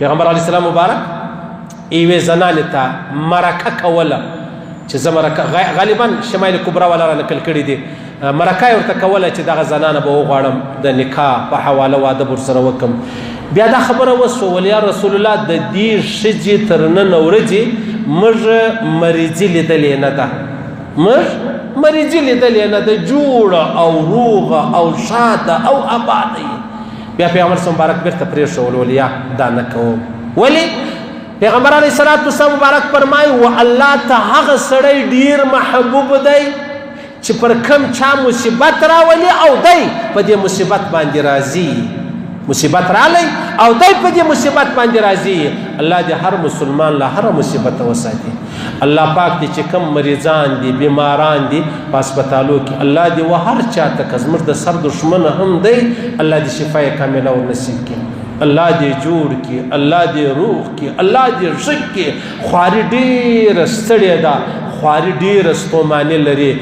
پیغمبر علیه السلام مبارک یوې زنانې ته مرکه کوله چې زه مرکه غالبا شمایل کبرا والا را نقل کړي دي مرکه یې ورته کوله چې دغه زنانه به وغواړم د نکاح په حواله واده ورسره وکړم. بیا دا خبره وسوه ولیا رسول الله د دې ښځې تر نن ورځې موږ مریضي لیدلې نه ده، موږ مریضي لیدلې نه ده، جوړه او روغه او شاده او آباده. بیا پیغمبر مبارک بیرته پرېښول ولیا دا نه کوم. ولې؟ پیغمبر علیه الصلاة والسلام مبارک فرمایي و الله ته هغه سړی ډیر محبوب دی چې پر کم چا مصیبت راولي او دی په دې مصیبت باندې راځي، مصیبت رالی او دی په دې مصیبت باندې راځي. الله دې هر مسلمان له هر مصیبت وساتي. الله پاک دې چې کم مریضان دي بیماران دي په هسپتالو کې الله دې و هر چاته که زموږ د سر دشمن هم دی الله دې شفای کامله ور نصیب کړي، الله دې جوړ کړي، الله دې روغ کړي، الله دې ښه کړي. خواري ډېره ستړې ده، خواري ډېره ستوماني لري.